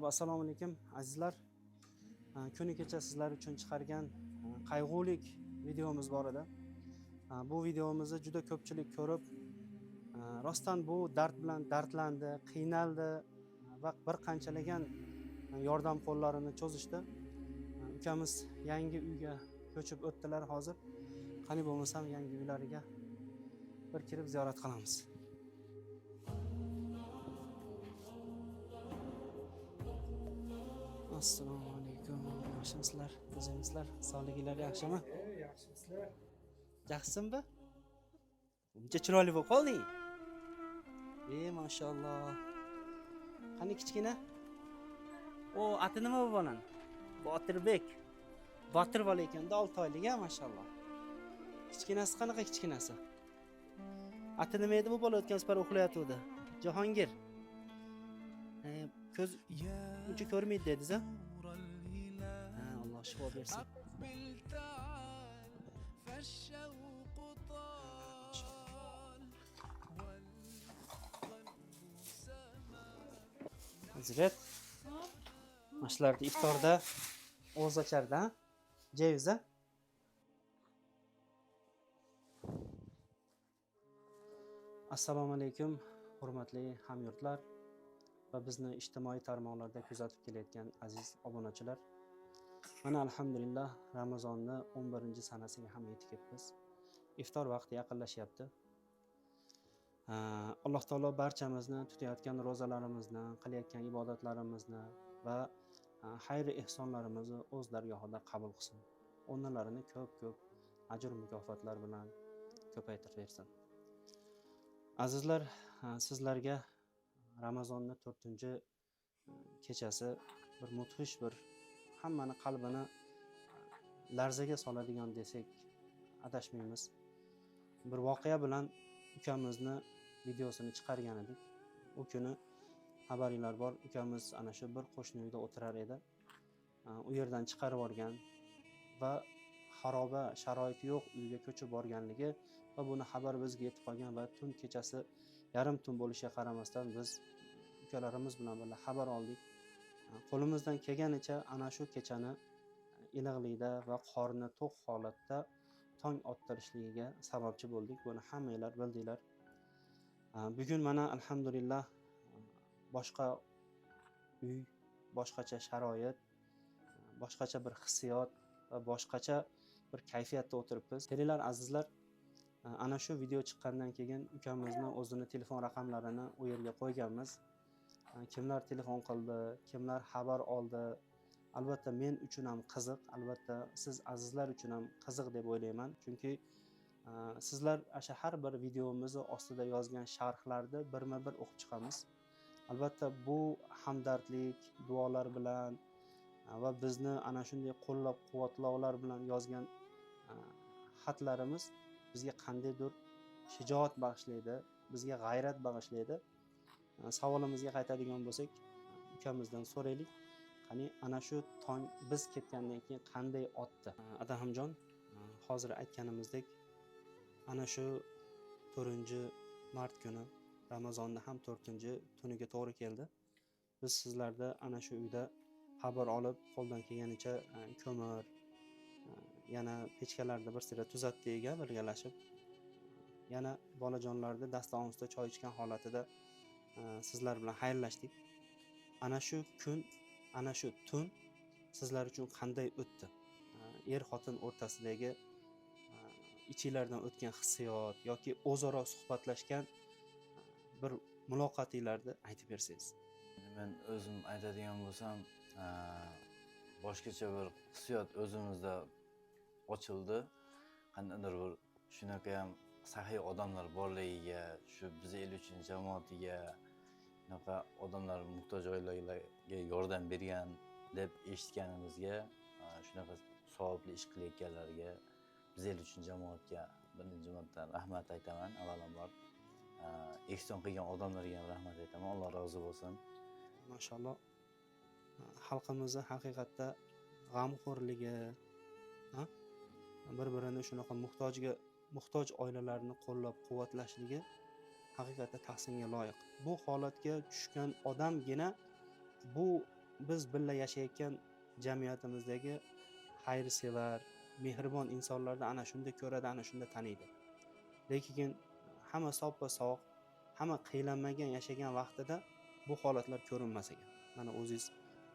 Assalomu alaykum azizlar. Kuni kecha sizlar uchun chiqargan qayg'ulik videomiz bor edi. Bu videomizni juda ko'pchilik ko'rib, rostdan bu dard bilan dardlandi, qiynaldi va bir qanchalagan yordam qo'llarini cho'zishdi. Ukamiz yangi uyga ko'chib o'tdilar hozir. Qani bo'lmasam yangi uylariga bir kirib ziyorat qilamiz. Assalomu alaykum. Yaxshimisizlar? O'zingizlar sog'liginglar yaxshimi? Yaxshimisizlar? Yaxshisinmi? Uncha chiroyli bo'lib qolding. Mashalloh. Qani kichkina? O, ati nima bu bolan? Botirbek. Botir bola ekan-da, 6 oylik, mashalloh. Kichkinasi qanaqa kichkinasi? Ati nima edi bu bola o'tgan safar uxlayotgandi? Jahongir. Ko'z uncha ko'rmaydi dediz-a? Alloh shifo bersin. Hazrat. Mashlarni iftorda o'z ocharda, ceviz-a? Assalomu alaykum, hurmatli hamyurtlar va bizni ijtimoiy tarmoqlarda kuzatib kelayotgan aziz obunachilar. Mana alhamdulillah Ramazonni 11-sanasiga ham yetib kelibmiz. Iftor vaqti yaqinlashyapti. Alloh taolo barchamizni tutayotgan ro'zalarimizni, qilayotgan ibodatlarimizni va xayr ehsonlarimizni o'z dargohida qabul qilsin. O'rnalarini ko'p ajr mukofotlar bilan ko'paytirib Azizlar, sizlarga Ramazonni 4-kechasi bir mudhish, bir hammani qalbini larzaga soladigan desak adashmaymiz. Bir voqea bilan ukamizni videosini chiqargan edik. U kuni xabaringlar bor, ukamiz ana shu bir qo'shni uyda o'tirar edi. U yerdan chiqarib yuborgan va xaroba, sharoiti yo'q uyga ko'chib borganligi va buni xabar bizga yetib qolgan va tun kechasi yarim tun bo'lishiga qaramasdan biz ukalarimiz bilan birga xabar oldik. Qo'limizdan kelganicha ana shu kechani iliqlikda va qorni to'q holatda tong ottirishligiga sababchi bo'ldik. Buni hammanglar bildinglar. Bugun mana alhamdulillah boshqa uy, boshqacha sharoit, boshqacha bir hissiyot va boshqacha bir kayfiyatda o'tiribmiz. Kelinglar azizlar, ana shu video chiqqandan keyin ukamizni o'zini telefon raqamlarini u yerga qo'yganmiz. Kimlar telefon qildi, kimlar xabar oldi. Albatta men uchun ham qiziq, albatta siz azizlar uchun ham qiziq deb o'ylayman. Chunki sizlar o'sha har bir videomizni ostida yozgan sharhlarni birma-bir o'qib chiqamiz. Albatta bu hamdardlik, duolar bilan va bizni ana shunday qo'llab-quvvatlovlar bilan yozgan xatlarimiz bizga qandaydir shijoat bag'ishlaydi, bizga g'ayrat bag'ishlaydi. Savolimizga qaytadigan bo'lsak, ukamizdan so'raylik. Qani ana shu tong biz ketgandan keyin qanday o'tdi? Adamjon, hozir aytganimizdek, ana shu 4-mart kuni Ramazonni ham 4-tuniga to'g'ri keldi. Biz sizlarda ana shu uyda xabar olib, qo'ldan kelganicha ko'mir, yana pechkalarda bir sira tuzatdik, birgalashib. Yana bolajonlarni daston ustida choy ichgan holatida sizlar bilan xayrlashdik. Ana shu kun, ana shu tun sizlar uchun qanday o'tdi? Er-xotin o'rtasidagi ichinglardan o'tgan hissiyot yoki o'zaro suhbatlashgan bir muloqotinglarni aytib bersangiz. Men o'zim aytadigan bo'lsam, boshqacha bir hissiyot o'zimizda ochildi. Qandaydir bir shunaqa ham saxiy odamlar borligiga, shu biz el uchun jamoatiga, shunaqa odamlar muhtoj oilalarga yordam bergan deb eshitganimizga, shunaqa savobli ish qilayotganlarga, biz el uchun jamoatga birinchi marta rahmat aytaman. Avvalambor ehson qilgan odamlarga ham rahmat aytaman. Alloh rozi bo'lsin. Mashalloh. Xalqimizning haqiqatda g'amxo'rligi, bir-birini shunaqa muhtoj oilalarni qo'llab-quvvatlashligi haqiqatda tahsinga loyiq. Bu holatga tushgan odamgina bu biz birga yashayotgan jamiyatimizdagi xayrsevar, mehribon insonlarni ana shunda ko'radi, ana shunda taniydi. Lekin hamma soppa sog', hamma qiylanmagan yashagan vaqtida bu holatlar ko'rinmas ekan. Mana o'zingiz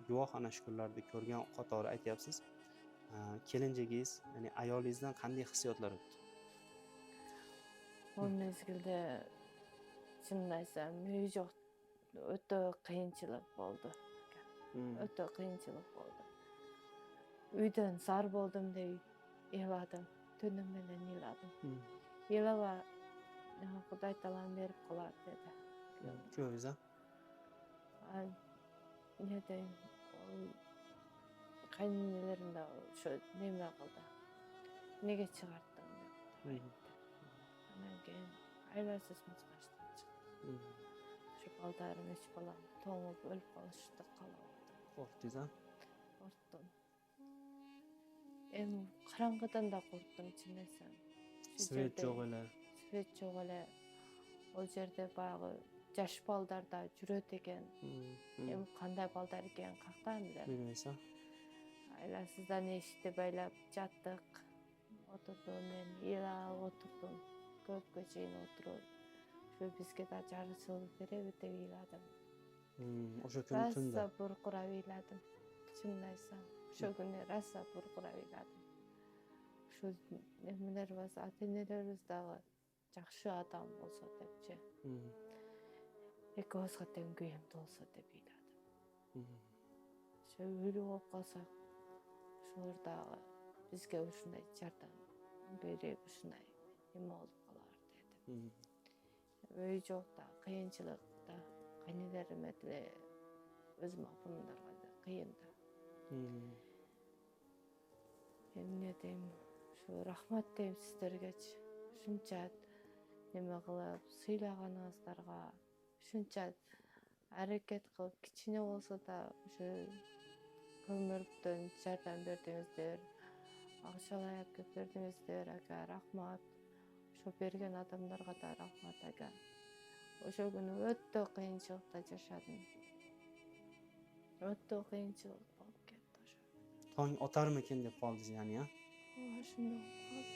guvoh ana shu kunlarda ko'rgan qatori aytyapsiz. Kelinligingiz, ya'ni ayolingizdan qanday hissiyotlar o'tdi? O mezgilde şunu aytsam, uy yo'q, o'ta qiyinchilik bo'ldi. O'ta qiyinchilik bo'ldi. Uydan zar bo'ldim deb yig'ladim. Tunim bilan yig'ladim. Yig'laba Xudoy taolo berib qolar dedi. Ko'ringiz, Ne deyim, qaynonalarim da şu nima qildi. Nega chiqartding deb. Ondan keyin aylasizmiz qashdan chiqdi. Shu baldarim hech bolam to'ng'ib o'lib qolishdi qoluvdim. Qo'rqdingiz, Qo'rqdim. Qarong'idan da qo'rqdim chin desam. Svet yo'q edi. Svet yo'q edi. O yerda bag'i yosh baldarda yuradi ekan. Qanday baldar ekan qayerdan biladi. Bilmaysan. Aylasizdan eshitib baylab jatdiq. O'tirdim men, yig'lab o'tirdim. Ko'pga cheyin o'tirib. Shu bizga da jarishib berib deb yig'ladim. O'sha kuni tunda. Rosa burqirab yig'ladim. Chin desam, shu kuni rosa burqirab yig'ladim. Shu nimalar bo'lsa, ota-onalarimizda yaxshi odam bo'lsa debchi. O'zgadan go'yim bo'lsa deb yig'ladim. Shu o'lib olib qolsak, shu yerda bizga shunday yordam berib, shunday nima olib qolar dedim. Uy yo'qda, qiyinchilikda, qaynalarim o'zim opamlarga qiyinda. Ne deyim, shu rahmat deyim sizlarga shuncha nima qilib siylaganingizlarga, shuncha harakat qilib kichkina bo'lsa da shu ko'mirdan yordam berdingizlar, aqshalar olib berdingizlar aka, rahmat. Shu bergan odamlarga da rahmat aka. O'sha kuni o'ta qiyinchilikda yashadim. O'ta qiyinchilik bo'lib ketdi o'sha. Tong otarmikin deb qoldingiz, ya'ni, ha? Shunday qoldi.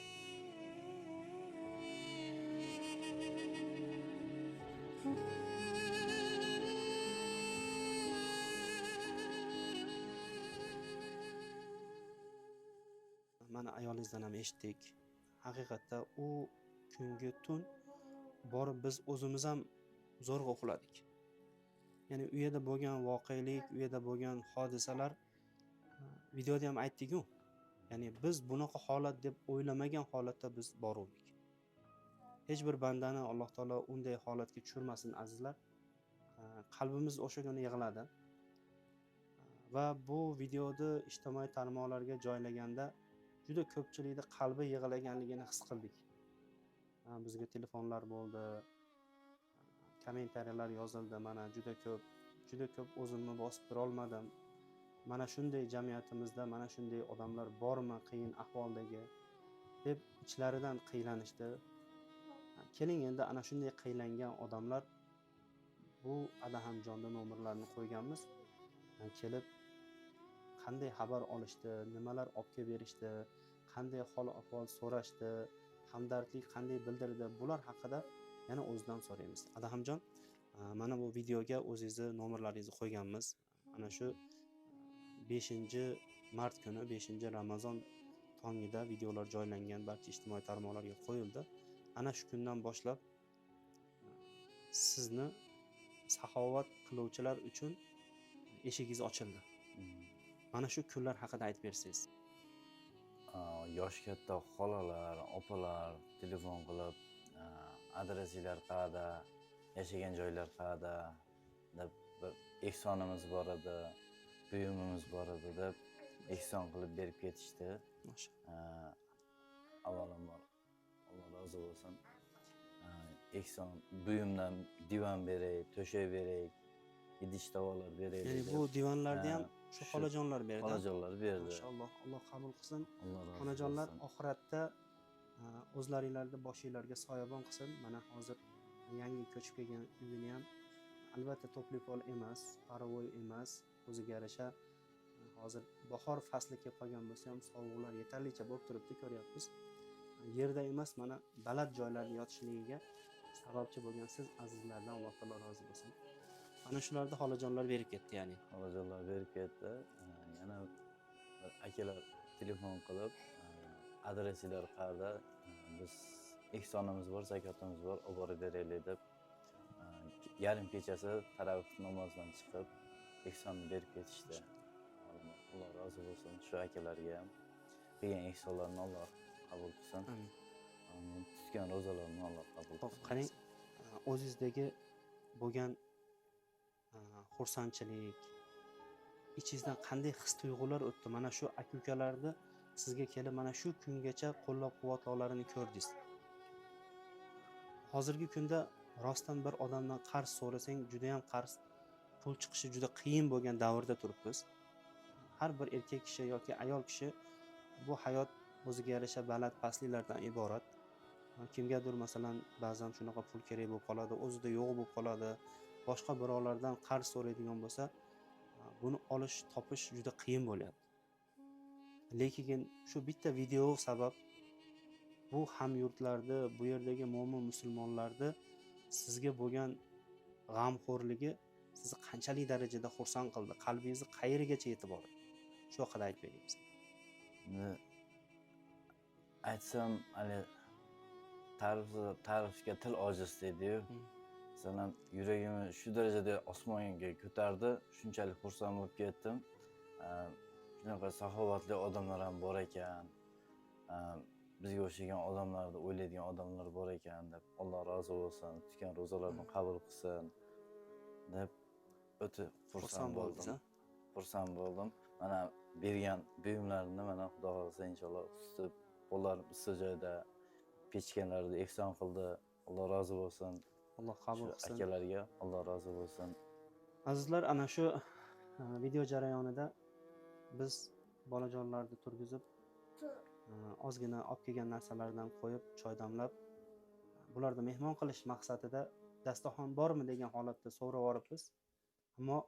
Mana ayolingizdan ham eshitdik. Haqiqatda u kungi tun borib biz o'zimiz ham zo'rg'a uxladik. Ya'ni u yerda bo'lgan voqelik, u yerda bo'lgan hodisalar videoda ham aytdik-ku. Ya'ni biz bunaqa holat deb o'ylamagan holatda biz boruvdik. Hech bir bandani Alloh taolo unday holatga tushirmasin azizlar. Qalbimiz o'sha kuni yig'ladi. Va bu videoni ijtimoiy tarmoqlarga joylaganda juda ko'pchilikning qalbi yig'laganligini his qildik. Bizga telefonlar bo'ldi, kommentariyalar yozildi. Mana juda ko'p o'zimni bosib tura olmadim. Mana shunday jamiyatimizda mana shunday odamlar bormi qiyin ahvoldagi deb ichlaridan qiylanishdi. Keling endi ana shunday qiylangan odamlar bu Adahamjonda nomerlarini qo'yganmiz. Kelib qanday xabar olishdi, nimalar olib kelib berishdi, qanday hol-ahvol so'rashdi, hamdardlik qanday bildirdi, bular haqida yana o'zidan so'raymiz. Adahamjon, mana bu videoga o'zingizni nomerlaringizni qo'yganmiz. Ana shu 5-mart kuni, 5-Ramazon tongida videolar joylangan barcha ijtimoiy tarmoqlarga qo'yildi. Ana shu kundan boshlab sizni saxovat qiluvchilar uchun eshigingiz ochildi. Mana shu kunlar haqida aytib bersangiz. Yosh katta xolalar, opalar telefon qilib, adresinglar qayerda, yashagan joylar qayerda deb bir ehsonimiz bor edi, buyumimiz bor edi deb ehson qilib berib ketishdi. Avvalambor Alloh rozi bo'lsin. Ehson buyumdan divan beray, to'shay beray, idish tovoqlar beray. Ya'ni bu divanlarni ham shu xolajonlar berdi. Xolajonlar berdi. Maşalloh, Alloh qabul qilsin. Alloh rozi Xonajonlar bo'lsin. oxiratda o'zlaringlarni boshinglarga soyabon qilsin. Mana hozir yangi ko'chib kelgan uyini ham albatta to'pli pol emas, paravoy emas, o'ziga yarasha hozir bahor fasli kelib qolgan bo'lsa ham sovuqlar yetarlicha bo'lib turibdi, ko'ryapmiz. Yerda emas, mana baland joylarda yotishligiga sababchi bo'lgan siz azizlardan Alloh taolo rozi bo'lsin. Ana shularda xolajonlar berib ketdi, ya'ni. Xolajonlar berib ketdi. Yana bir akalar telefon qilib, adresinglar qayerda? Biz ehsonimiz bor, zakotimiz bor, olib borib beraylik deb yarim kechasi taravih namozidan chiqib ehsonni berib ketishdi. Alloh rozi bo'lsin shu akalarga ham. Qilgan ehsonlarini Alloh qabul qilsin. Amin. Tutgan ro'zalarini Alloh qabul Xo'p, qilsin. qarang, o'zingizdagi bo'lgan xursandchilik, ichingizdan qanday his-tuyg'ular o'tdi? Mana shu aka-ukalarni sizga kelib mana shu kungacha qo'llab-quvvatlovlarini ko'rdingiz. Hozirgi kunda rostdan bir odamdan qarz so'rasang, juda ham qarz pul chiqishi juda qiyin bo'lgan davrda turibmiz. Har bir erkak kishi yoki ayol kishi bu hayot o'ziga yarasha baland pastliklardan iborat. Kimgadir masalan ba'zan shunaqa pul kerak bo'lib qoladi, o'zida yo'q bo'lib qoladi. Boshqa birovlardan qarz so'raydigan bo'lsa, buni olish, topish juda qiyin bo'lyapti. Lekin shu bitta video sabab bu hamyurtlarni, bu yerdagi mo'min musulmonlarni sizga bo'lgan g'amxo'rligi sizni qanchalik darajada xursand qildi, qalbingizni qayerigacha yetib bordi? Shu haqida aytib beringiz. Aytsam, hali ta'rifga til ojiz deydi-yu. Masalan, yuragimni shu darajada osmonga ko'tardi, shunchalik xursand bo'lib ketdim. Shunaqa saxovatli odamlar ham bor ekan. Bizga o'xshagan odamlarni o'ylaydigan odamlar bor ekan deb, Alloh rozi bo'lsin, tutgan ro'zalarni qabul qilsin deb o'ta xursand bo'ldim. Xursand bo'ldim. Mana bergan buyumlarimni mana Xudo xohlasa inshaalloh tutib, qo'llarim issiq joyda pechkanlarni ehson qildi. Alloh rozi bo'lsin. Alloh qabul qilsin. Akalarga Alloh rozi bo'lsin. Azizlar, ana shu video jarayonida biz bolajonlarni turgizib, ozgina olib kelgan narsalardan qo'yib, choy damlab, bularni mehmon qilish maqsadida dasturxon bormi degan holatda so'rab yoribmiz. Ammo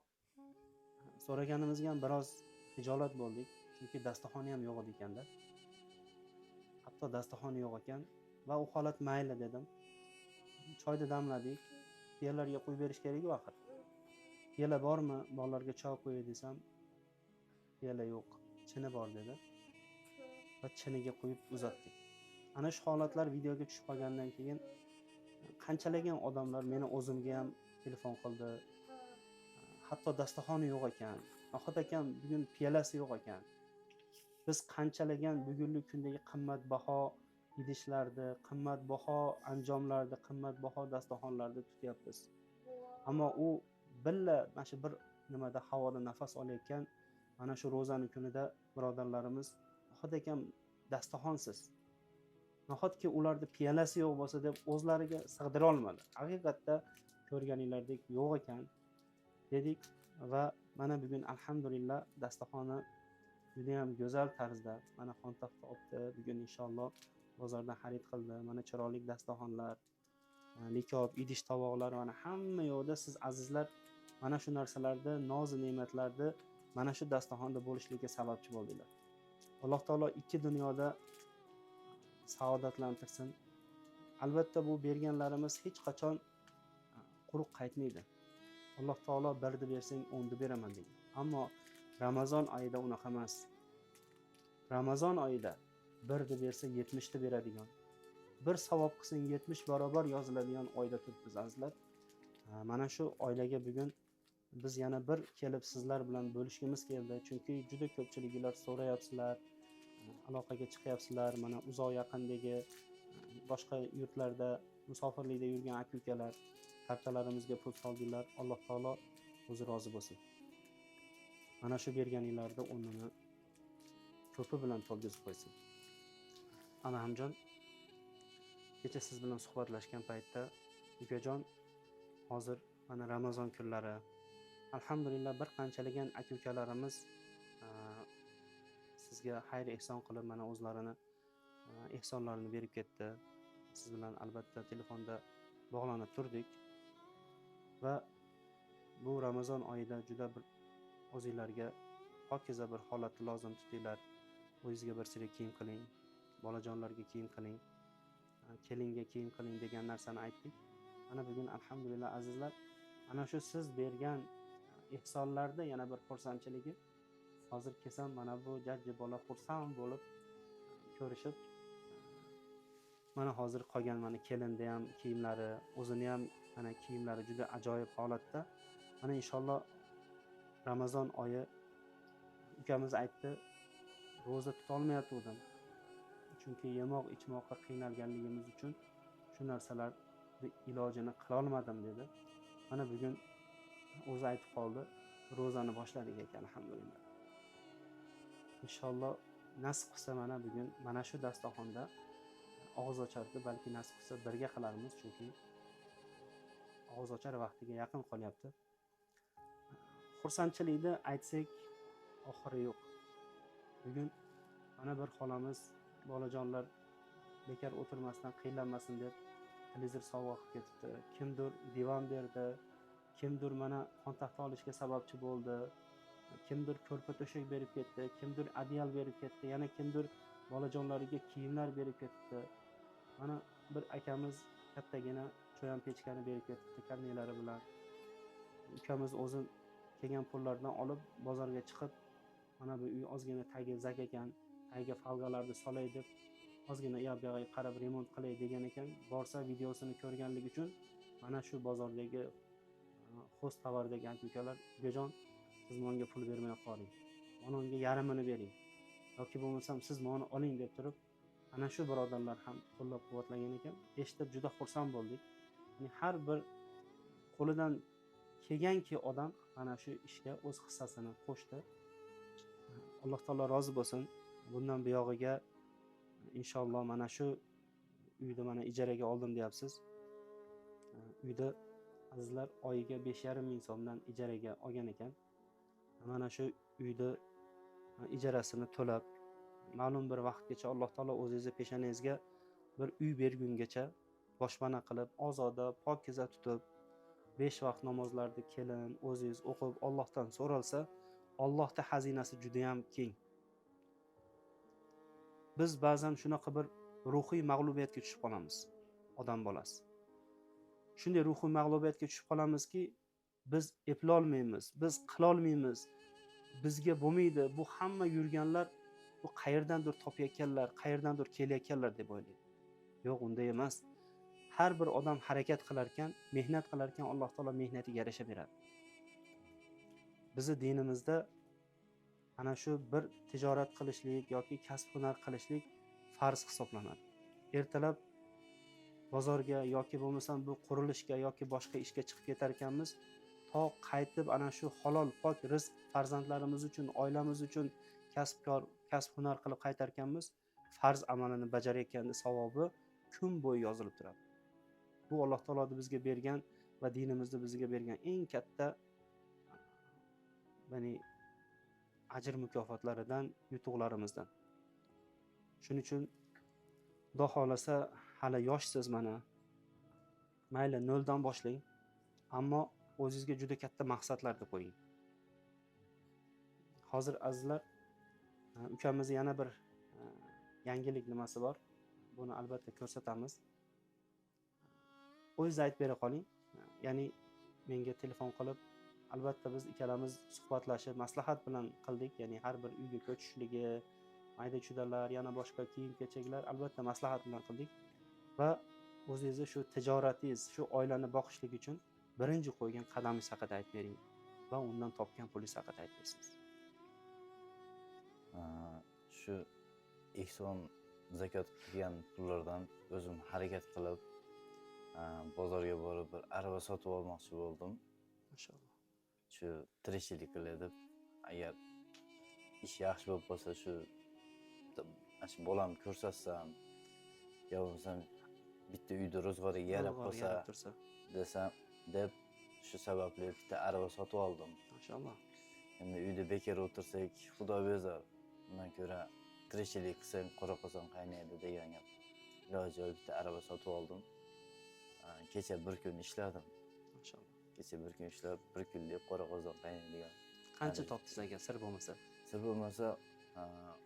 so'raganimizga ham biroz hijolat bo'ldik, chunki dasturxoni ham yo'q edi ekanda. Hatto dasturxoni yo'q ekan va u holat mayli dedim. Choyni damladik, piyalarga qo'yib berish kerak-ku axir. Piyala bormi, bolalarga choy qo'yay desam, piyala yo'q, chini bor dedi. Va chiniga qo'yib uzatdik. Ana shu holatlar videoga tushib qolgandan keyin qanchalagan odamlar meni o'zimga ham telefon qildi. Hatto dasturxoni yo'q ekan. Nahot ekan bugun piyalasi yo'q ekan. Biz qanchalagan bugungi kundagi qimmatbaho idishlarni, qimmatbaho anjomlarni, qimmatbaho dasturxonlarni tutyapmiz. Ammo u billa mana shu bir nimada havoda nafas olayotgan mana shu ro'zani kunida birodarlarimiz nahot ekan dasturxonsiz. Nahotki ularda piyalasi yo'q bo'lsa deb o'zlariga sig'dira olmadi. Haqiqatda ko'rganinglardek yo'q ekan dedik va mana bugun alhamdulillah dasturxoni juda ham go'zal tarzda mana xontaxta olibdi. Bugun inshaalloh bozordan xarid qildi. Mana chiroyli dasturxonlar, likob, idish tovoqlar mana hamma yo'qda siz azizlar mana shu narsalarda, noz ne'matlarda mana shu dasturxonda bo'lishligiga sababchi bo'ldinglar. Alloh taolo ikki dunyoda saodatlantirsin. Albatta bu berganlarimiz hech qachon quruq qaytmaydi. Alloh taolo birni bersang 10ni beraman degan. Ammo Ramazon oyida unaqa emas. Ramazon oyida birni bersa 70ni beradigan. Bir savob qilsang 70 barobar yoziladigan oyda turibmiz azizlar. Mana shu oilaga bugun biz yana bir kelib sizlar bilan bo'lishimiz keldi. Chunki juda ko'pchiliklar so'rayapsizlar, aloqaga chiqyapsizlar. Mana uzoq yaqindagi boshqa yurtlarda musofirlikda yurgan aka-ukalar kartalarimizga pul soldinglar. Alloh taolo o'zi rozi bo'lsin. Mana shu berganinglarda o'rnini ko'pi bilan to'ldirib qo'ysin. Ana Hamjon, kecha siz bilan suhbatlashgan paytda ukajon hozir mana Ramazon kunlari alhamdulillah bir qanchalagan aka-ukalarimiz sizga xayr ehson qilib mana o'zlarini ehsonlarini berib ketdi. Siz bilan albatta telefonda bog'lanib turdik va bu Ramazon oyida juda bir o'zinglarga pokiza bir holatni lozim tutinglar. O'zingizga bir sira kiyim qiling, bolajonlarga kiyim qiling, kelinga kiyim qiling degan narsani aytdik. Mana bugun alhamdulillah azizlar, ana shu siz bergan ehsonlarda yana bir xursandchiligi, hozir kelsam mana bu jajji bola xursand bo'lib ko'rishib, mana hozir qolgan mana kelinda ham kiyimlari, o'zini ham mana kiyimlari juda ajoyib holatda. Mana inshaalloh Ramazon oyi ukamiz aytdi, ro'za tuta olmayotgandim. Chunki yemoq ichmoqqa qiynalganligimiz uchun shu narsalarni ilojini qila olmadim dedi. Mana bugun o'zi aytib qoldi, ro'zani boshladik ekan alhamdulillah. Inshaalloh nasib qilsa mana bugun mana shu dasturxonda og'iz ochardi, balki nasib qilsa birga qilarmiz, chunki og'iz ochar vaqtiga yaqin qolyapti. Xursandchilikni aytsak oxiri yo'q. Bugun mana bir xolamiz bolajonlar bekor o'tirmasdan qiynalmasin deb televizor sovg'a qilib ketibdi. Kimdir divan berdi, kimdir mana xon taxta olishga sababchi bo'ldi, kimdir ko'rpa to'shak berib ketdi, kimdir adyal berib ketdi, yana kimdir bolajonlariga kiyimlar berib ketdi. Mana bir akamiz kattagina cho'yan pechkani berib ketibdi karnelari bilan. Ukamiz o'zi kelgan pullardan olib bozorga chiqib, mana bu uy ozgina tagi zak ekan, tagiga falgalarni solay deb ozgina u yoqqa qarab remont qilay degan ekan. Borsa videosini ko'rganligi uchun mana shu bozordagi xo'st tovardagi aka-ukalar, "Ukajon, siz menga pul bermay qoling. Menga yarmini bering. Yoki bo'lmasam siz meni oling" deb turib, ana shu birodarlar ham qo'llab-quvvatlagan ekan. Eshitib juda xursand bo'ldik. Ya'ni har bir qo'lidan kelganki odam mana shu ishga o'z hissasini qo'shdi. Alloh taolo rozi bo'lsin. Bundan buyog'iga inshaalloh mana shu uyni mana ijaraga oldim deyapsiz. Uyda azizlar oyiga 5,5 ming so'mdan ijaraga olgan ekan. Mana shu uyni ijarasini to'lab, ma'lum bir vaqtgacha Alloh taolo o'zingizning peshonangizga bir uy bergungacha boshpana qilib, ozoda, pokiza tutib, 5 vaqt namozlarni kelin, o'zingiz o'qib, Allohdan so'ralsa, Allohning xazinasi juda ham keng. Biz ba'zan shunaqa bir ruhiy mag'lubiyatga tushib qolamiz, odam bolasi. Shunday ruhiy mag'lubiyatga tushib qolamizki, biz eplolmaymiz, biz qilolmaymiz, bizga bo'lmaydi, bu hamma yurganlar bu qayerdandir topayotganlar, qayerdandir kelayotganlar deb o'ylaydi. Yo'q, unday emas. Har bir odam harakat qilar ekan, mehnat qilar ekan, Alloh taolo mehnatiga yarasha beradi. Bizi dinimizda ana shu bir tijorat qilishlik yoki kasb hunar qilishlik farz hisoblanadi. Ertalab bozorga yoki bo'lmasam bu qurilishga yoki boshqa ishga chiqib ketar ekanmiz, to qaytib ana shu halol pok rizq farzandlarimiz uchun, oilamiz uchun kasb hunar qilib qaytar ekanmiz, farz amalini bajarayotganda savobi kun bo'yi yozilib turadi. Bu Alloh taoloning bizga bergan va dinimizda bizga bergan eng katta ya'ni ajr mukofotlaridan, yutuqlarimizdan. Shuning uchun Xudo xolasa hali yoshsiz mana. Mayli 0 dan boshlang, ammo o'zingizga juda katta maqsadlarni qo'ying. Hozir azizlar, ukamizning yana bir yangilik nimasi bor. Buni albatta ko'rsatamiz. O'zingiz aytib bera qoling. Ya'ni menga telefon qilib, albatta biz ikkalamiz suhbatlashib, maslahat bilan qildik. Ya'ni har bir uyga ko'chishligi, mayda-chudalar, yana boshqa kiyim-kechaklar albatta maslahat bilan qildik. Va o'zingizni shu tijoratingiz, shu oilani boqishlik uchun birinchi qo'ygan qadamingiz haqida aytib bering va undan topgan pulingiz haqida aytib bersangiz. Shu ehson zakot qilgan pullardan o'zim harakat qilib bozorga borib bir arava sotib olmoqchi bo'ldim. Maşallah. Shu tirikchilik qilay deb, agar ish yaxshi bo'lib qolsa shu bolamni ko'rsatsam, yo bo'lmasam bitta uyda ro'zg'origa yarab qolsa desam deb shu sababli bitta arava sotib oldim. Maşallah. Endi uyda bekor o'tirsak, Xudo bezor. Undan ko'ra tirikchilik qilsang, qora qozon qaynaydi degan gap. Iloji joyi bitta arava sotib oldim. Kecha bir kun ishladim. Maşallah. Kecha bir kun ishlab, bir kunlik qora qozon qaynaydigan Qancha topdingiz aka, sir bo'lmasa? Sir bo'lmasa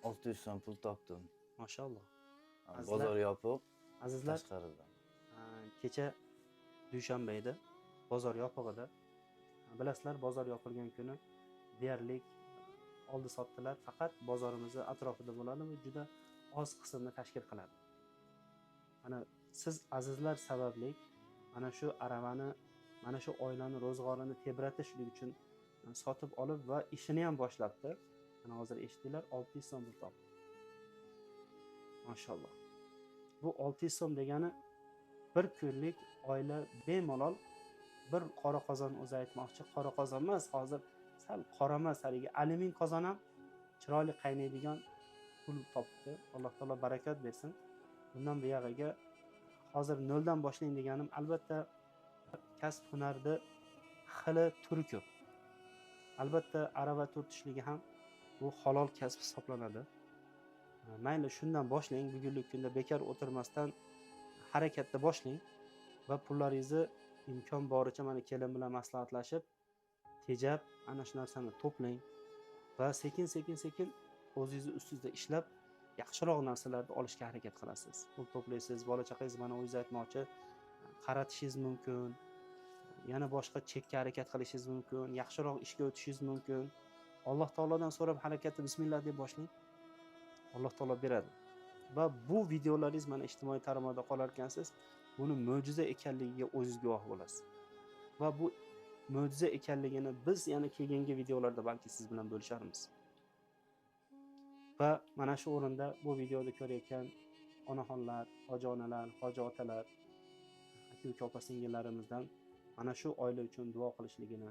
600 so'm pul topdim. Mashalloh. Azizlar- Bozor yopiq, Azizlar, tashqarida. kecha dushanba edi, bozor yopiq edi. Bilasizlar, bozor yopilgan kuni deyarli oldi sotdilar faqat bozorimizni atrofida bo'ladi va juda oz qismni tashkil qiladi. Mana siz azizlar sababli mana shu aravani, mana shu oilani ro'zg'orini tebratishlik uchun sotib olib va ishini ham boshlabdi. Mana hozir eshitdinglar, 600 so'm pul topdi. Mashalloh. Bu 600 so'm degani bir kunlik oila bemalol bir qora qozon, o'zi aytmoqchi, qora qozon emas, hozir sal qora emas, haligi alyumin qozon ham chiroyli qaynaydigan pul topdi. Alloh taolo barakat bersin. Bundan buyog'iga hozir noldan boshlang deganim, albatta kasb hunarda xili turi ko'p. Albatta arava tortishligi ham bu halol kasb hisoblanadi. Mayli shundan boshlang, bugungi kunda bekor o'tirmasdan harakatda boshlang va pullaringizni imkon boricha mana kelin bilan maslahatlashib, tejab, ana shu narsani to'plang va sekin o'zingizni ustingizda ishlab yaxshiroq narsalarni olishga harakat qilasiz. Pul to'playsiz, bola chaqangiz mana o'zingiz aytmoqchi, qaratishingiz mumkin, yana boshqa chekka harakat qilishingiz mumkin, yaxshiroq ishga o'tishingiz mumkin. Alloh taolodan so'rab harakatni bismillah deb boshlang. Alloh taolo beradi. Va bu videolaringiz mana ijtimoiy tarmoqda qolar ekansiz, buni mo'jiza ekanligiga o'zingiz guvoh bo'lasiz. Va bu mo'jiza ekanligini biz yana keyingi videolarda balki siz bilan bo'lisharmiz. Va mana shu o'rinda bu videoni ko'rayotgan onaxonlar, hoji onalar, hoji otalar, aka opa singillarimizdan mana shu oila uchun duo qilishligini,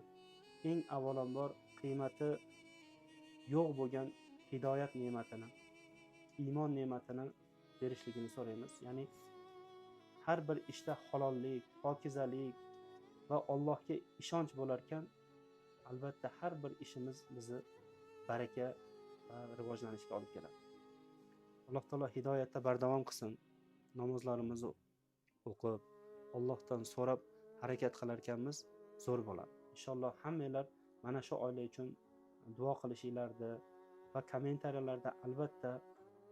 eng avvalambor qiymati yo'q bo'lgan hidoyat ne'matini, iymon ne'matini berishligini so'raymiz. Ya'ni har bir ishda halollik, pokizalik va Allohga ishonch bo'lar ekan, albatta har bir ishimiz bizni baraka va rivojlanishga olib keladi. Alloh taolo hidoyatda bardavom qilsin. Namozlarimizni o'qib, Allohdan so'rab harakat qilar ekanmiz, zo'r bo'ladi. Inshaalloh hammanglar mana shu oila uchun duo qilishinglarni va kommentariyalarda albatta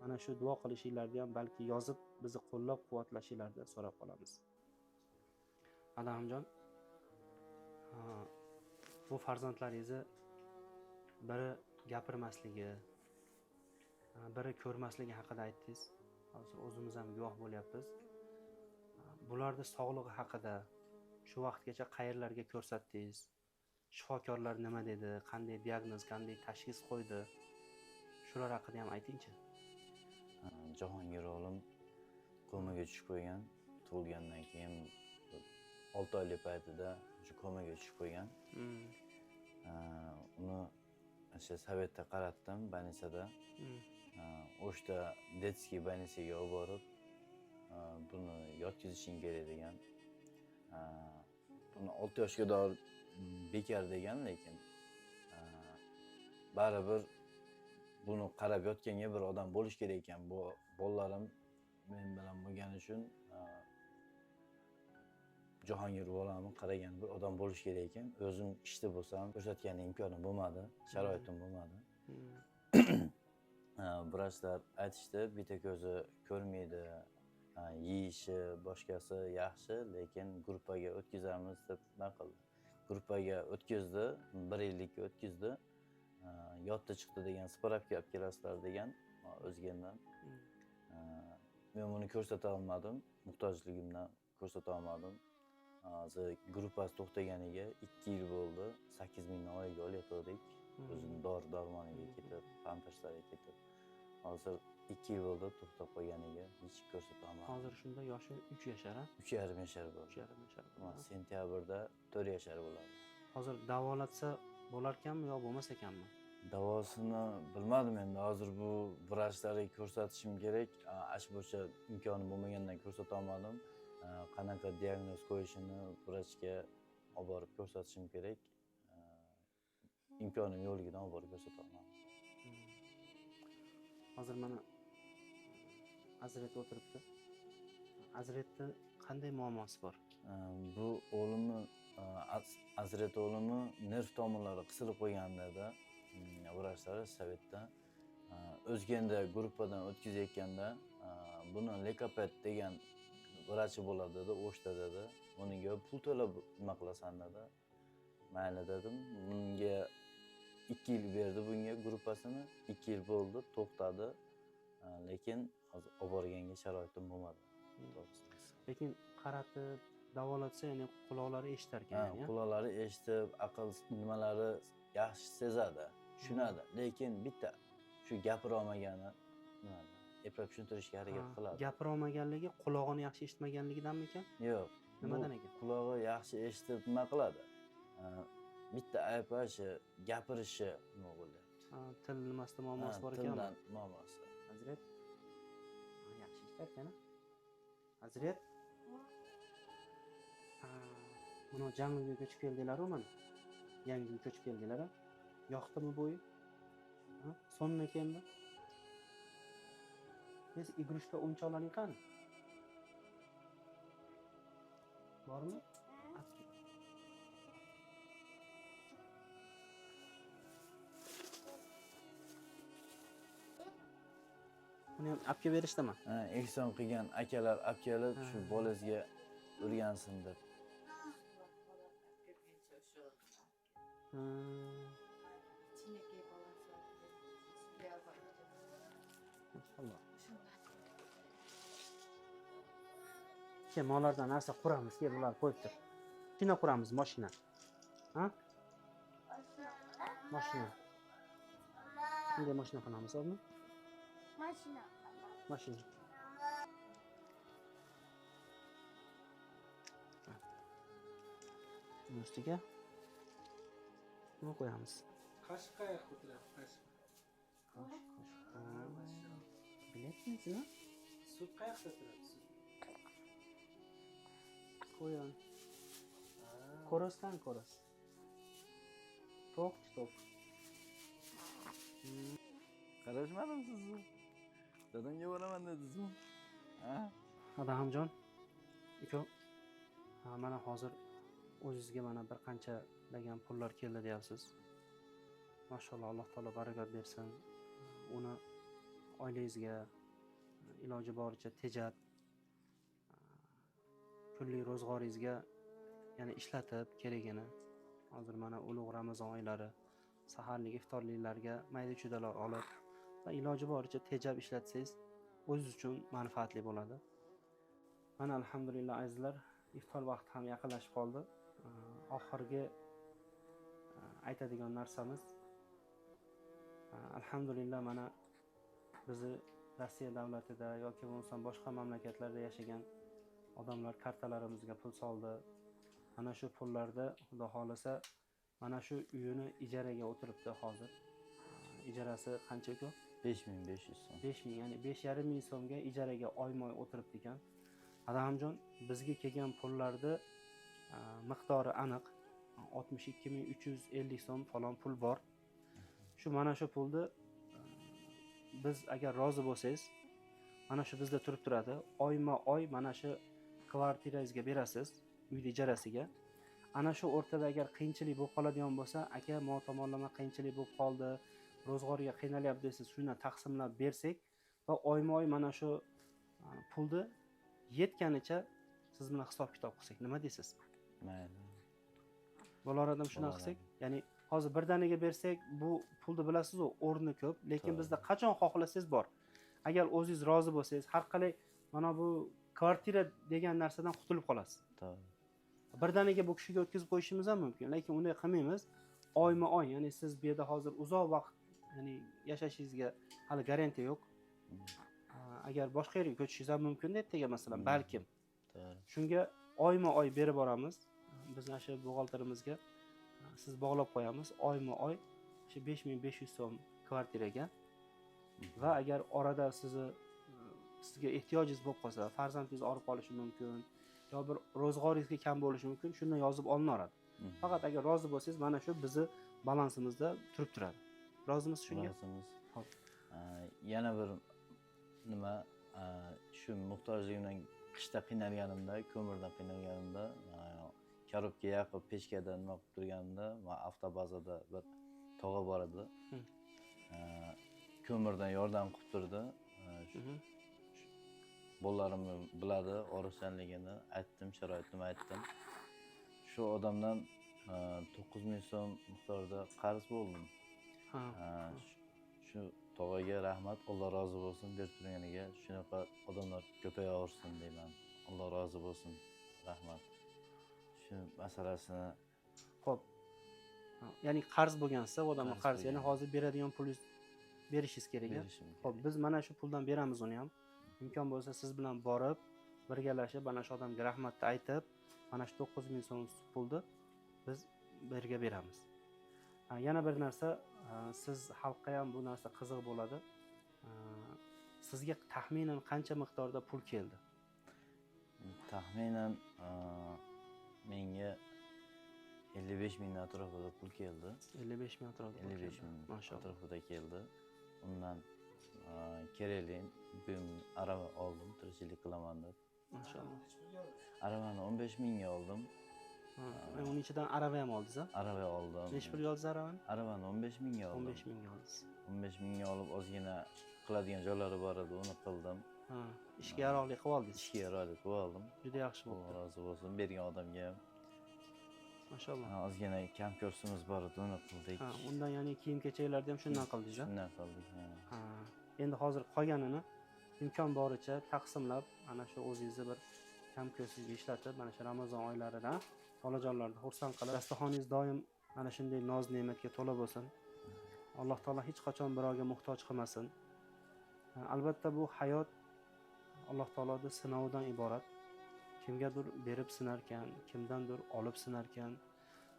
mana shu duo qilishinglarni ham balki yozib bizni qo'llab-quvvatlashinglarni so'rab qolamiz. Adamjon, bu farzandlaringizni biri gapirmasligi, biri ko'rmasligi haqida aytdingiz. Hozir o'zimiz ham guvoh bo'lyapmiz. Bularning sog'lig'i haqida shu vaqtgacha qayerlarga ko'rsatdingiz? Shifokorlar nima dedi? Qanday diagnoz, qanday tashxis qo'ydi? Shular haqida ham aytingchi. Jahongir o'g'lim komaga tushib qo'ygan. Tug'ilgandan keyin 6 oylik paytida shu komaga tushib qo'ygan. Uni o'sha Sovetda qaratdim, больницада. O'shda детский больницаga olib borib, buni yotkazishing kerak degan. Buni 6 yoshga doir bekor degan, lekin baribir buni qarab yotganga bir odam bo'lish kerak ekan. Bu bolalarim men bilan bo'lgani uchun Jahongir bolamni qaragan bir odam bo'lish kerak ekan. O'zim ishda bo'lsam, ko'rsatgan imkonim bo'lmadi, sharoitim bo'lmadi. Vrachlar aytishdi, bitta ko'zi ko'rmaydi, yeyishi, boshqasi yaxshi, lekin gruppaga o'tkazamiz deb naqildi. Gruppaga o'tkazdi, 1 yillikka o'tkazdi. Yodda chiqdi degan, spravka olib kelasizlar degan o'zgandan. Men buni ko'rsata olmadim, muhtojligimdan ko'rsata olmadim. Hozir gruppasi to'xtaganiga 2 yil bo'ldi. 8000 oyiga olayotgandik. O'zim dori-darmoniga ketib, pamperslarga ketib. Hozir 2 yil bo'ldi to'xtab qo'yganiga, hech ko'rsata olmadim. Hozir shunda yoshi 3 yashar, ha? 3,5 yashar bo'ldi. 3,5 yashar. Sentyabrda 4 yashar bo'ladi. Hozir davolatsa bo'lar ekanmi yo bo'lmas ekanmi? Davosini bilmadim endi. Hozir bu vrachlarga ko'rsatishim kerak. Ash bo'yicha imkonim bo'lmagandan ko'rsata olmadim. Qanaqa diagnoz qo'yishini vrachga olib borib ko'rsatishim kerak. Imkonim yo'qligidan olib borib ko'rsata olmadim. Hozir mana Azret o'tiribdi. Azretda qanday muammosi bor? Bu o'g'limni Azret o'g'limni nerv tomirlari qisilib qo'yganda vrachlar sovetda o'zganda gruppadan o'tkazayotganda buni lekopet degan vrachi bo'ladi dedi, o'shda dedi. Bunga pul to'lab nima qilasan dedi. Mayli dedim. Bunga 2 yil berdi bunga gruppasini. 2 yil bo'ldi, to'xtadi. Lekin hozir olib borganga sharoitim bo'lmadi. Lekin qaratib davolatsa, ya'ni quloqlari eshitar ekan, ya'ni. Quloqlari eshitib, aql nimalari yaxshi sezadi, tushunadi. Lekin bitta shu gapira olmagani nimada? Eplab tushuntirishga harakat qiladi. Gapira olmaganligi qulog'ini yaxshi eshitmaganligidanmi ekan? Yo'q. Nimadan ekan? Qulog'i yaxshi eshitib nima qiladi? Bitta aybi shu gapirishi nima bo'lyapti. Til nimasida muammosi bor ekanmi? Tildan muammosi. Hazrat. Yaxshi ishlar ekan. Hazrat. Buni jangiga ko'chib keldinglar-ku mana. Yangi ko'chib keldinglar. Yoqdimi bo'yi? Sonmi ekanmi? Siz igrushka o'yinchoqlaring qani? Bormi? Buni ham apga berishdimi? Ehson qilgan akalar olib kelib shu bolasiga o'rgansin deb. Maşallah. Molardan narsa quramiz, bular qo'yib tur. Mashina quramiz, mashina. Ha? Mashina. Bunday mashina qilamiz, o'zmi? Mashina. Mashina. Buni ustiga nima qo'yamiz? Qashqa qayoqda turadi? Qashqa. Bilyapsizmi? Sut qayoqda turadi? Sut. Qo'ying. Ko'rasdan ko'ras. To'q. Qarashmadimi sizni? Dadamga boraman dedingizmi? Ha? Adamjon, uka, mana hozir o'zingizga mana bir qancha degan pullar keldi deyapsiz. Mashalloh, Alloh taolo barakat bersin. Uni oilangizga iloji boricha tejab, kunlik ro'zg'oringizga yana ishlatib kerakini. Hozir mana ulug' Ramazon oylari, saharlik iftorliklarga mayda-chudalar olib va iloji boricha tejab ishlatsangiz, o'zingiz uchun manfaatli bo'ladi. Mana alhamdulillah azizlar, iftor vaqti ham yaqinlashib qoldi. Oxirgi aytadigan narsamiz, alhamdulillah mana bizni Rossiya davlatida yoki bo'lmasa boshqa mamlakatlarda yashagan odamlar kartalarimizga pul soldi. Mana shu pullarda xudo xolasa mana shu uyini ijaraga o'tiribdi hozir. Ijarasi qancha-ku? 5500 so'm. 5000, ya'ni 5,5 ming so'mga ijaraga oyma-oy o'tiribdi ekan. Adamjon, bizga kelgan pullarni miqdori aniq 62350 so'm falon pul bor. Shu mana shu pulni biz agar rozi bo'lsangiz, mana shu bizda turib turadi. Oyma-oy mana shu kvartirangizga berasiz, uyni ijarasiga. Ana shu o'rtada agar qiyinchilik bo'lib qoladigan bo'lsa, aka, mo tomonlama qiyinchilik bo'lib qoldi, ro'zg'orga qiynalyapti desiz, shuni taqsimlab bersak va oyma-oy mana shu pulni yetganicha siz bilan hisob-kitob qilsak, nima deysiz? Mayli. Bo'laradimi shuna qilsak? Ya'ni hozir birdaniga bersak, bu pulni bilasiz-ku, o'rni ko'p, lekin bizda qachon xohlasangiz bor. Agar o'zingiz rozi bo'lsangiz, har qalay mana bu kvartira degan narsadan qutulib qolasiz. To'g'ri. Birdaniga bu kishiga o'tkazib qo'yishimiz ham mumkin, lekin unday qilmaymiz. Oyma-oy, ya'ni siz bu yerda hozir uzoq vaqt, ya'ni yashashingizga hali garantiya yo'q. Agar boshqa yerga ko'chishingiz ham mumkin ertaga masalan, balkim. To'g'ri. Shunga oyma-oy berib boramiz. Biz mana shu buxgalterimizga siz bog'lab qo'yamiz. Oyma-oy shu 5500 so'm kvartiraga. Va agar orada sizga ehtiyojingiz bo'lib qolsa, farzandingiz og'rib qolishi mumkin, yo bir ro'zg'oringizga kam bo'lishi mumkin, shundan yozib olinaveradi. Faqat agar rozi bo'lsangiz, mana shu bizni balansimizda turib turadi. Rozimisiz shunga? Rozimiz. Xo'p. Yana bir nima, shu muhtojligimdan qishda qiynalganimda, ko'mirda qiynalganimda korobka yoqib pechkada nima qilib turganimda man avtobazada bir tog'a bor edi. Ko'mirdan yordam qilib turdi. Bolalarimni biladi orifchanligini, aytdim, sharoitini aytdim. Shu odamdan 9,000 so'm miqdorida qarz bo'ldim. Shu tog'aga rahmat, Alloh rozi bo'lsin deb turganiga, shunaqa odamlar ko'payaversin deyman. Alloh rozi bo'lsin. Rahmat. Shu masalasini Xo'p. Ya'ni qarz bo'lgansa, odamga qarz, ya'ni bo'lgan. hozir beradigan pulingiz berishingiz kerak. berishim Xo'p, kerak. biz mana shu puldan beramiz uni ham. Imkon bo'lsa siz bilan borib, birgalashib mana shu odamga rahmatni aytib, mana shu 9,000 so'm pulni biz birga beramiz. Yana bir narsa, siz xalqqa ham bu narsa qiziq bo'ladi. Sizga taxminan qancha miqdorda pul keldi? Taxminan menga 55 ming atrofida pul keldi. 55 ming atrofida. 55 ming Mashalloh. atrofida keldi. Undan kerakli buyum arava oldim, tirikchilik qilaman deb. Mashalloh. Aravani 15 mingga oldim. Uning ichidan arava ham oldingiz, a? Arava oldim. Necha pul oldingiz aravani? Aravani 15 mingga oldim. 15 mingga oldingiz. 15 mingga olib ozgina qiladigan joylari bor edi, uni qildim. Ishga yaroqli qilib oldingiz. Ishga yaroqli qilib oldim. Juda yaxshi Alloh bo'ldi. rozi bo'lsin bergan odamga ham. Mashalloh. Ozgina kam kursimiz bor edi, uni qildik. Undan ya'ni kiyim-kechaklarni ham shundan qildingiz, a? Shundan qildik. Endi hozir qolganini imkon boricha taqsimlab, ana shu o'zingizni bir kam ko'rsizga ishlatib, mana shu Ramazon oylarida bolajonlarni xursand qilib, dasturxoningiz doim mana shunday noz-ne'matga to'la bo'lsin. Alloh taolo hech qachon birovga muhtoj qilmasin. Albatta bu hayot Alloh taoloning sinovidan iborat. Kimgadir berib sinarkan, kimdandir olib sinarkan.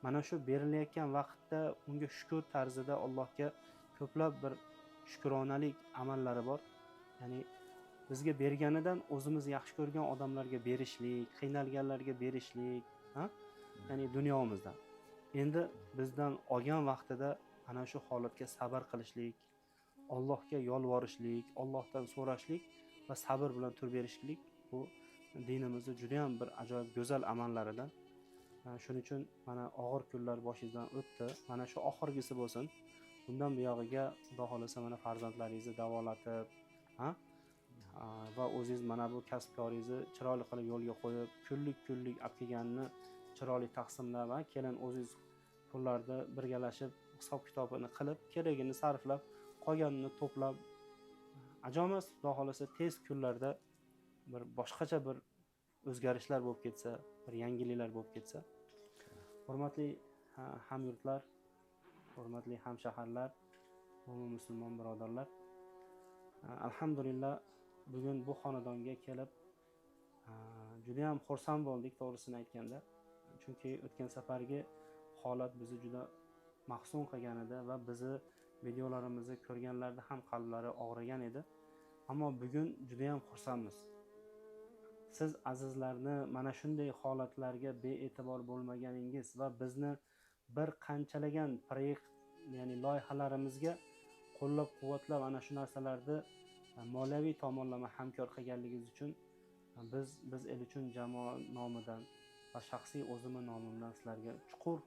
Mana shu berilayotgan vaqtda unga shukr tarzida Allohga ko'plab bir shukronalik amallari bor. Ya'ni bizga berganidan o'zimiz yaxshi ko'rgan odamlarga berishlik, qiynalganlarga berishlik, ya'ni dunyomizdan. Endi bizdan olgan vaqtida ana shu holatga sabr qilishlik, Allohga yolvorishlik, Allohdan so'rashlik va sabr bilan turib berishlik bu dinimizda juda ham bir ajoyib go'zal amallaridan. Shuning uchun mana og'ir kunlar boshingizdan o'tdi. Mana shu oxirgisi bo'lsin. Bundan buyog'iga Xudo xolasa mana farzandlaringizni davolatib, va o'zingiz mana bu kasbkoringizni chiroyli qilib yo'lga qo'yib, kunlik olib kelganini chiroyli taqsimlab, kelin o'zingiz pullarni birgalashib hisob-kitobini qilib, kerakini sarflab, qolganini to'plab, ajomas Xudo xolasa tez kunlarda bir boshqacha bir o'zgarishlar bo'lib ketsa, bir yangiliklar bo'lib ketsa. Hurmatli hamyurtlar, hurmatli hamshaharlar, mo'min musulmon birodarlar, alhamdulillah bugun bu xonadonga kelib juda ham xursand bo'ldik, to'g'risini aytganda. Chunki o'tgan safargi holat bizni juda mahzun qilgan edi va bizni videolarimizni ko'rganlarda ham qalblari og'rigan edi. Ammo bugun juda ham xursandmiz. Siz azizlarni mana shunday holatlarga bee'tibor bo'lmaganingiz va bizni bir qanchalagan proyekt, ya'ni loyihalarimizga qo'llab-quvvatlab ana shu narsalarni moliyaviy tomonlama hamkor qilganligingiz uchun biz el uchun jamoa nomidan va shaxsiy o'zimning nomimdan sizlarga chuqur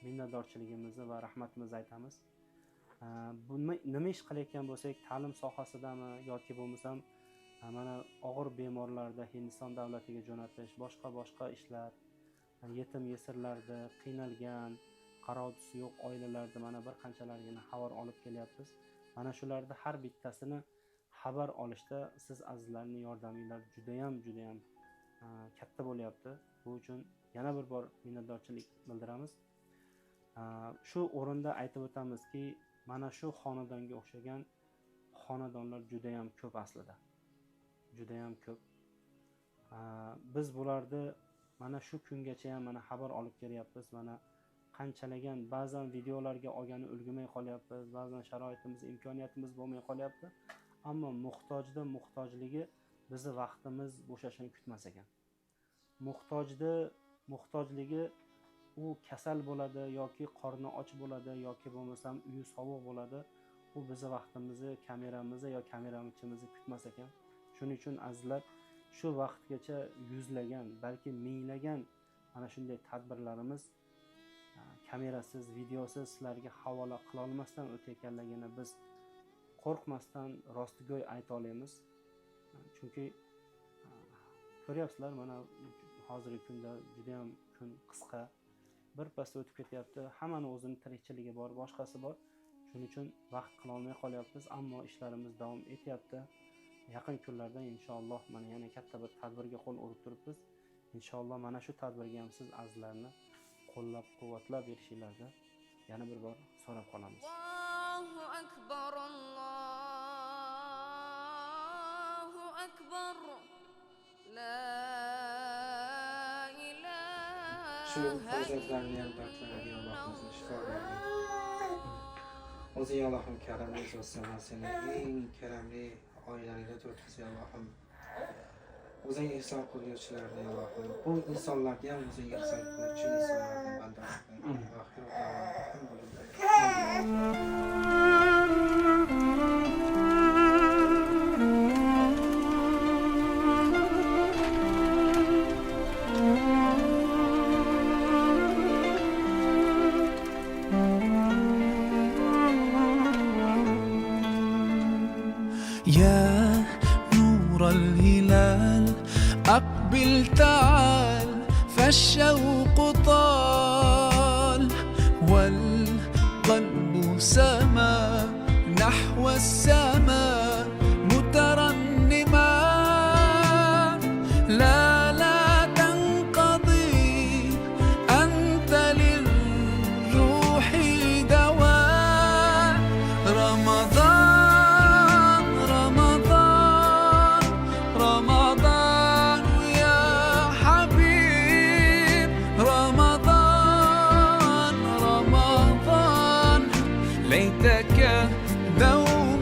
minnatdorchiligimizni va rahmatimizni aytamiz. Nima ish qilayotgan bo'lsak, ta'lim sohasidami yoki bo'lmasam mana og'ir bemorlarda Hindiston davlatiga jo'natish, boshqa ishlar, yetim yesirlarni, qiynalgan, qarovchisi yo'q oilalarni mana bir qanchalargina xabar olib kelyapmiz. Mana shularni har bittasini xabar olishda siz azizlarning yordaminglar juda ham katta bo'lyapti. Bu uchun yana bir bor minnatdorchilik bildiramiz. Shu o'rinda aytib o'tamizki, mana shu xonadonga o'xshagan xonadonlar juda ham ko'p aslida. Juda ham ko'p. Biz bularni mana shu kungacha ham mana xabar olib kelyapmiz. Mana qanchalagan ba'zan videolarga olgani ulgurmay qolyapmiz, ba'zan sharoitimiz, imkoniyatimiz bo'lmay qolyapti. Ammo muhtojligi bizni vaqtimiz bo'shashini kutmas ekan. Muhtojligi u kasal bo'ladi yoki qorni och bo'ladi yoki bo'lmasam uyi sovuq bo'ladi. U bizni vaqtimizni, kameramizni yo kameramichimizni kutmas ekan. Shuning uchun azizlar shu vaqtgacha yuzlagan, balki minglagan mana shunday tadbirlarimiz kamerasiz, videosiz sizlarga havola qilolmasdan o'tayotganligini biz qo'rqmasdan rostgo'y ayta olamiz. Chunki ko'ryapsizlar, mana hozirgi kunda juda ham kun qisqa, birpasda o'tib ketyapti. Hammani o'zini tirikchiligi bor, boshqasi bor. Shuning uchun vaqt qila olmay qolyapmiz, ammo ishlarimiz davom etyapti. Yaqin kunlarda inshaalloh mana yana katta bir tadbirga qo'l urib turibmiz. Inshaalloh mana shu tadbirga ham siz azizlarni qo'llab-quvvatlab berishinglarni yana bir bor so'rab qolamiz. Allohu akbar, Allohu akbar, la ilaha Shu farzandlarni ham baxtlariga Allohimizni shifo bergin. O'zing Allohim karamli zotsan, seni eng karamli oilangda turibsan Allohim. O'zing ihson qiluvchilarni Allohim. Bu insonlarga ham o'zing ihson qiluvchi insonlardan bandalik qil. Oxiru يا نور الهلال أقبل تعال فالشوق طال والقلب سما نحو السماء مترنما لا تنقضي أنت للروح دواء رمضان رمضان رمضان يا حبيب رمضان رمضان ليتك دوما